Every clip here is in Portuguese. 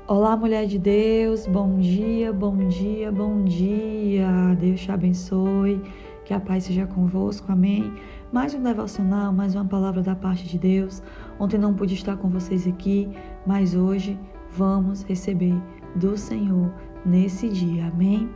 Olá, mulher de Deus, bom dia, bom dia, bom dia. Deus te abençoe, que a paz seja convosco, amém. Mais um devocional, mais uma palavra da parte de Deus. Ontem não pude estar com vocês aqui, mas hoje vamos receber do Senhor nesse dia, amém.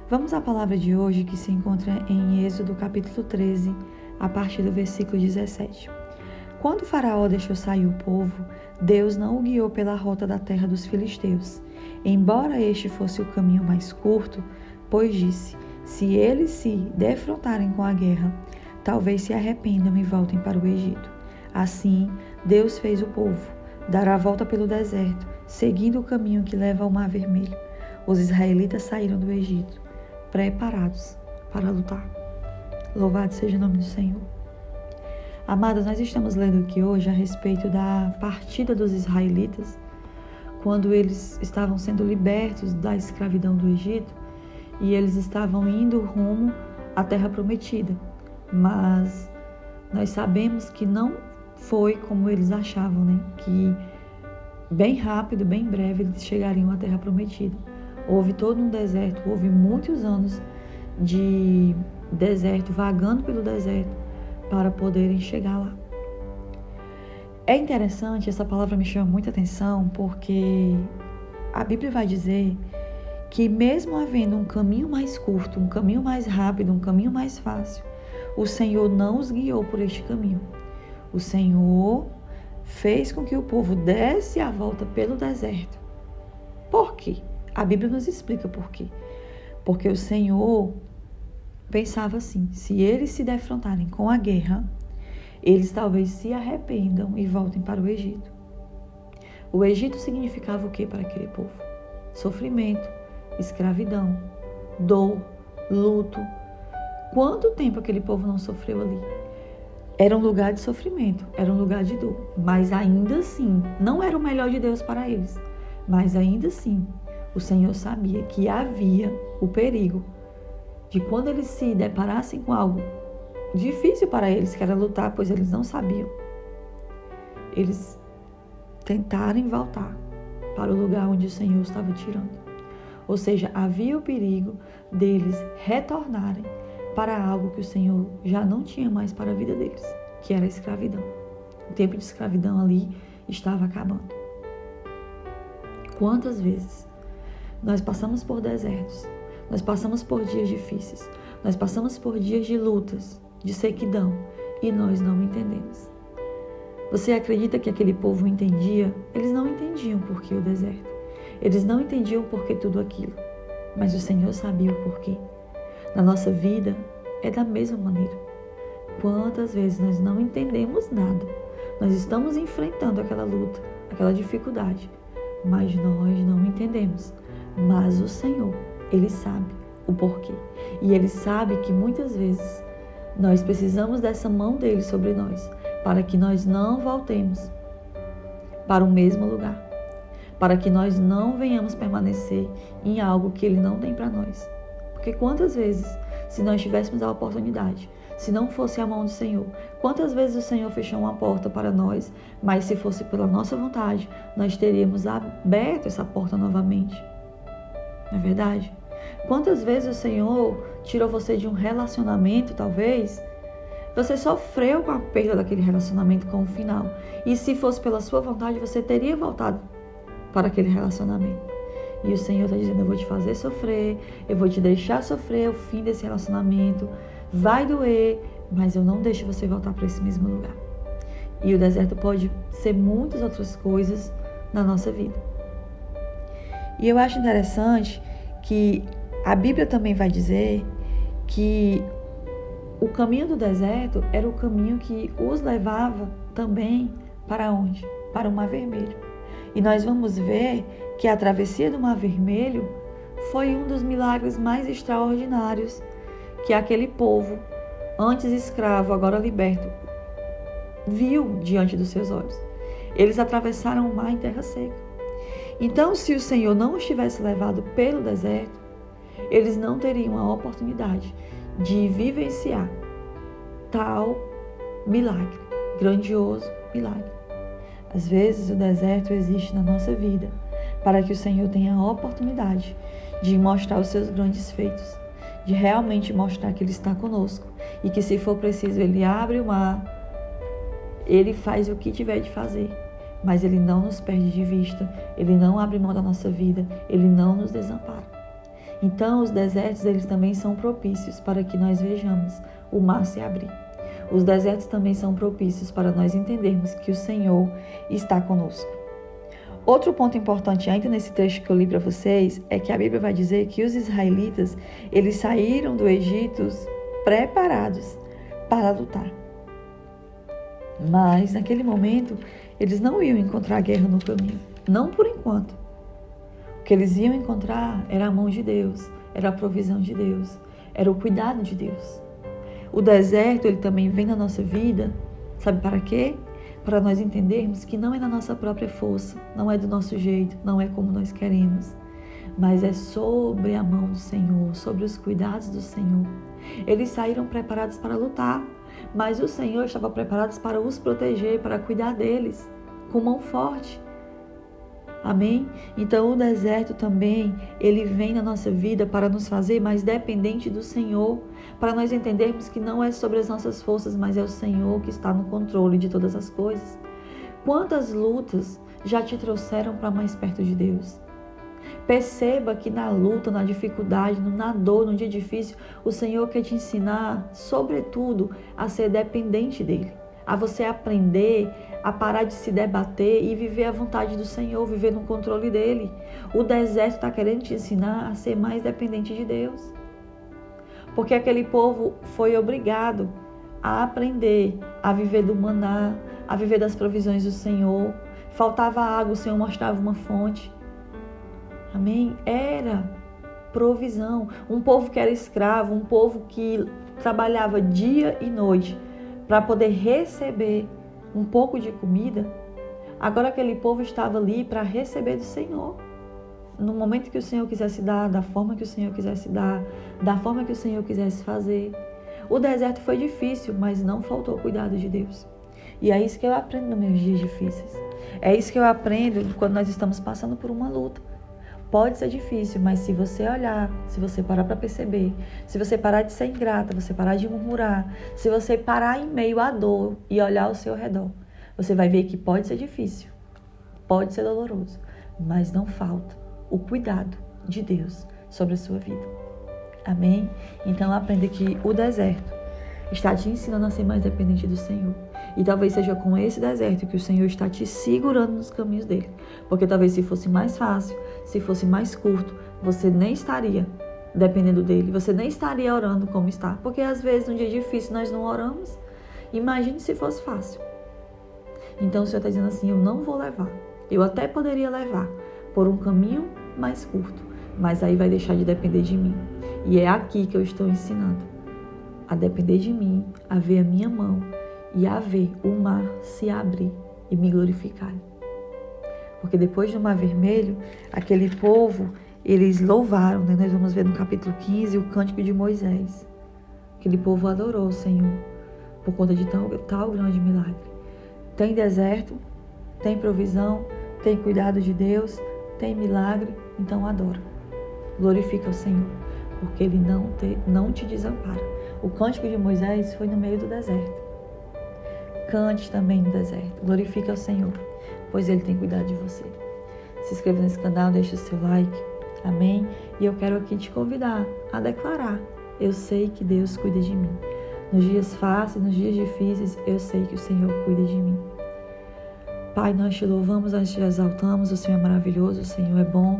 Vamos à palavra de hoje que se encontra em Êxodo capítulo 13, a partir do versículo 17. Quando Faraó deixou sair o povo, Deus não o guiou pela rota da terra dos filisteus, embora este fosse o caminho mais curto, pois disse, se eles se defrontarem com a guerra, talvez se arrependam e voltem para o Egito. Assim, Deus fez o povo dar a volta pelo deserto, seguindo o caminho que leva ao Mar Vermelho. Os israelitas saíram do Egito, preparados para lutar. Louvado seja o nome do Senhor. Amados, nós estamos lendo aqui hoje a respeito da partida dos israelitas, quando eles estavam sendo libertos da escravidão do Egito e eles estavam indo rumo à terra prometida. Mas nós sabemos que não foi como eles achavam, né? Que bem rápido, bem breve, eles chegariam à terra prometida. Houve todo um deserto, houve muitos anos de deserto, vagando pelo deserto, para poderem chegar lá. É interessante, essa palavra me chama muita atenção, porque a Bíblia vai dizer que mesmo havendo um caminho mais curto, um caminho mais rápido, um caminho mais fácil, o Senhor não os guiou por este caminho. O Senhor fez com que o povo desse a volta pelo deserto. Por quê? A Bíblia nos explica por quê. Porque o Senhor pensava assim, se eles se defrontarem com a guerra, eles talvez se arrependam e voltem para o Egito. O Egito significava o que para aquele povo? Sofrimento, escravidão, dor, luto. Quanto tempo aquele povo não sofreu ali? Era um lugar de sofrimento, era um lugar de dor, mas ainda assim, não era o melhor de Deus para eles, mas ainda assim, o Senhor sabia que havia o perigo de quando eles se deparassem com algo difícil para eles, que era lutar, pois eles não sabiam, eles tentarem voltar para o lugar onde o Senhor estava tirando. Ou seja, havia o perigo deles retornarem para algo que o Senhor já não tinha mais para a vida deles, que era a escravidão. O tempo de escravidão ali estava acabando. Quantas vezes nós passamos por desertos, nós passamos por dias difíceis, nós passamos por dias de lutas, de sequidão, e nós não entendemos. Você acredita que aquele povo entendia? Eles não entendiam por que o deserto. Eles não entendiam por que tudo aquilo. Mas o Senhor sabia o porquê. Na nossa vida é da mesma maneira. Quantas vezes nós não entendemos nada? Nós estamos enfrentando aquela luta, aquela dificuldade, mas nós não entendemos. Mas o Senhor, Ele sabe o porquê. E Ele sabe que muitas vezes nós precisamos dessa mão dEle sobre nós, para que nós não voltemos para o mesmo lugar, para que nós não venhamos permanecer em algo que Ele não tem para nós. Porque quantas vezes, se nós tivéssemos a oportunidade, se não fosse a mão do Senhor, quantas vezes o Senhor fechou uma porta para nós, mas se fosse pela nossa vontade, nós teríamos aberto essa porta novamente. Não é verdade? Quantas vezes o Senhor tirou você de um relacionamento, talvez, você sofreu com a perda daquele relacionamento, com o final. E se fosse pela sua vontade, você teria voltado para aquele relacionamento. E o Senhor está dizendo, eu vou te fazer sofrer, eu vou te deixar sofrer o fim desse relacionamento, vai doer, mas eu não deixo você voltar para esse mesmo lugar. E o deserto pode ser muitas outras coisas na nossa vida. E eu acho interessante que a Bíblia também vai dizer que o caminho do deserto era o caminho que os levava também para onde? Para o Mar Vermelho. E nós vamos ver que a travessia do Mar Vermelho foi um dos milagres mais extraordinários que aquele povo, antes escravo, agora liberto, viu diante dos seus olhos. Eles atravessaram o mar em terra seca. Então, se o Senhor não os tivesse levado pelo deserto, eles não teriam a oportunidade de vivenciar tal milagre, grandioso milagre. Às vezes o deserto existe na nossa vida para que o Senhor tenha a oportunidade de mostrar os seus grandes feitos, de realmente mostrar que Ele está conosco e que, se for preciso, Ele abre o mar, Ele faz o que tiver de fazer, mas Ele não nos perde de vista, Ele não abre mão da nossa vida, Ele não nos desampara. Então, os desertos, eles também são propícios para que nós vejamos o mar se abrir. Os desertos também são propícios para nós entendermos que o Senhor está conosco. Outro ponto importante ainda nesse trecho que eu li para vocês é que a Bíblia vai dizer que os israelitas, eles saíram do Egito preparados para lutar. Mas, naquele momento, eles não iam encontrar guerra no caminho. Não por enquanto. O que eles iam encontrar era a mão de Deus, era a provisão de Deus, era o cuidado de Deus. O deserto, ele também vem na nossa vida, sabe para quê? Para nós entendermos que não é na nossa própria força, não é do nosso jeito, não é como nós queremos, mas é sobre a mão do Senhor, sobre os cuidados do Senhor. Eles saíram preparados para lutar, mas o Senhor estava preparado para os proteger, para cuidar deles, com mão forte. Amém? Então o deserto também, ele vem na nossa vida para nos fazer mais dependente do Senhor, para nós entendermos que não é sobre as nossas forças, mas é o Senhor que está no controle de todas as coisas. Quantas lutas já te trouxeram para mais perto de Deus? Perceba que na luta, na dificuldade, na dor, no dia difícil, o Senhor quer te ensinar, sobretudo, a ser dependente dEle, a você aprender a parar de se debater e viver a vontade do Senhor, viver no controle dEle. O deserto está querendo te ensinar a ser mais dependente de Deus. Porque aquele povo foi obrigado a aprender a viver do maná, a viver das provisões do Senhor. Faltava água, o Senhor mostrava uma fonte. Amém? Era provisão. Um povo que era escravo, um povo que trabalhava dia e noite para poder receber um pouco de comida. Agora aquele povo estava ali para receber do Senhor. No momento que o Senhor quisesse dar, da forma que o Senhor quisesse dar, da forma que o Senhor quisesse fazer. O deserto foi difícil, mas não faltou o cuidado de Deus. E é isso que eu aprendo nos meus dias difíceis. É isso que eu aprendo quando nós estamos passando por uma luta. Pode ser difícil, mas se você olhar, se você parar para perceber, se você parar de ser ingrata, você parar de murmurar, se você parar em meio à dor e olhar ao seu redor, você vai ver que pode ser difícil, pode ser doloroso, mas não falta o cuidado de Deus sobre a sua vida. Amém? Então aprenda que o deserto está te ensinando a ser mais dependente do Senhor. E talvez seja com esse deserto que o Senhor está te segurando nos caminhos dele. Porque talvez se fosse mais fácil, se fosse mais curto, você nem estaria dependendo dele. Você nem estaria orando como está. Porque às vezes, num dia difícil, nós não oramos. Imagine se fosse fácil. Então o Senhor está dizendo assim, eu não vou levar. Eu até poderia levar por um caminho mais curto. Mas aí vai deixar de depender de mim. E é aqui que eu estou ensinando a depender de mim, a ver a minha mão e a ver o mar se abrir e me glorificar. Porque depois do Mar Vermelho, aquele povo, eles louvaram, né? Nós vamos ver no capítulo 15 o cântico de Moisés. Aquele povo adorou o Senhor por conta de tal grande milagre. Tem deserto, tem provisão, tem cuidado de Deus, tem milagre, então adora. Glorifica o Senhor, porque Ele não te desampara. O cântico de Moisés foi no meio do deserto. Cante também no deserto. Glorifica o Senhor, pois Ele tem cuidado de você. Se inscreva nesse canal, deixe o seu like. Amém? E eu quero aqui te convidar a declarar. Eu sei que Deus cuida de mim. Nos dias fáceis, nos dias difíceis, eu sei que o Senhor cuida de mim. Pai, nós te louvamos, nós te exaltamos. O Senhor é maravilhoso, o Senhor é bom.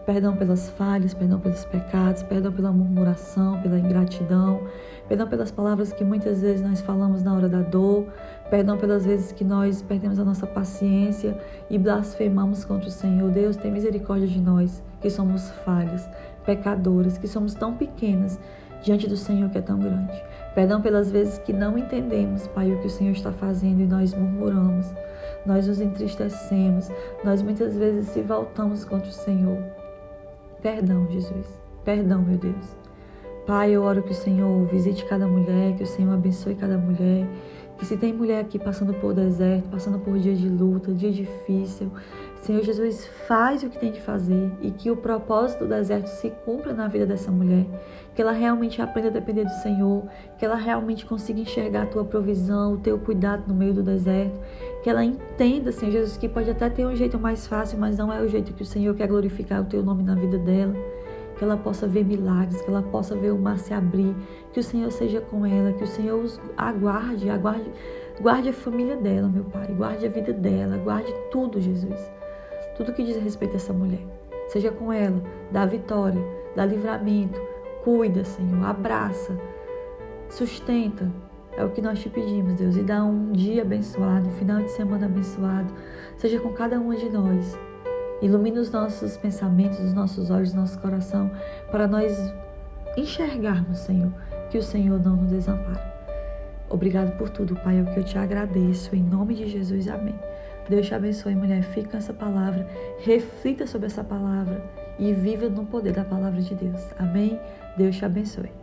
Perdão pelas falhas, perdão pelos pecados, perdão pela murmuração, pela ingratidão, perdão pelas palavras que muitas vezes nós falamos na hora da dor, perdão pelas vezes que nós perdemos a nossa paciência e blasfemamos contra o Senhor. Deus, tem misericórdia de nós, que somos falhas, pecadoras, que somos tão pequenas diante do Senhor que é tão grande. Perdão pelas vezes que não entendemos, Pai, o que o Senhor está fazendo e nós murmuramos, nós nos entristecemos, nós muitas vezes se voltamos contra o Senhor. Perdão, Jesus. Perdão, meu Deus. Pai, eu oro que o Senhor visite cada mulher, que o Senhor abençoe cada mulher. Que se tem mulher aqui passando por deserto, passando por dia de luta, dia difícil, Senhor Jesus, faz o que tem de fazer e que o propósito do deserto se cumpra na vida dessa mulher, que ela realmente aprenda a depender do Senhor, que ela realmente consiga enxergar a tua provisão, o teu cuidado no meio do deserto, que ela entenda, Senhor Jesus, que pode até ter um jeito mais fácil, mas não é o jeito que o Senhor quer glorificar o teu nome na vida dela, que ela possa ver milagres, que ela possa ver o mar se abrir, que o Senhor seja com ela, que o Senhor os guarde a família dela, meu Pai, guarde a vida dela, guarde tudo, Jesus. Tudo que diz respeito a essa mulher. Seja com ela, dá vitória, dá livramento, cuida, Senhor, abraça, sustenta. É o que nós te pedimos, Deus. E dá um dia abençoado, um final de semana abençoado. Seja com cada uma de nós. Ilumina os nossos pensamentos, os nossos olhos, o nosso coração, para nós enxergarmos, Senhor, que o Senhor não nos desampara. Obrigado por tudo, Pai, é o que eu te agradeço. Em nome de Jesus, amém. Deus te abençoe, mulher. Fica com essa palavra, reflita sobre essa palavra e viva no poder da palavra de Deus. Amém? Deus te abençoe.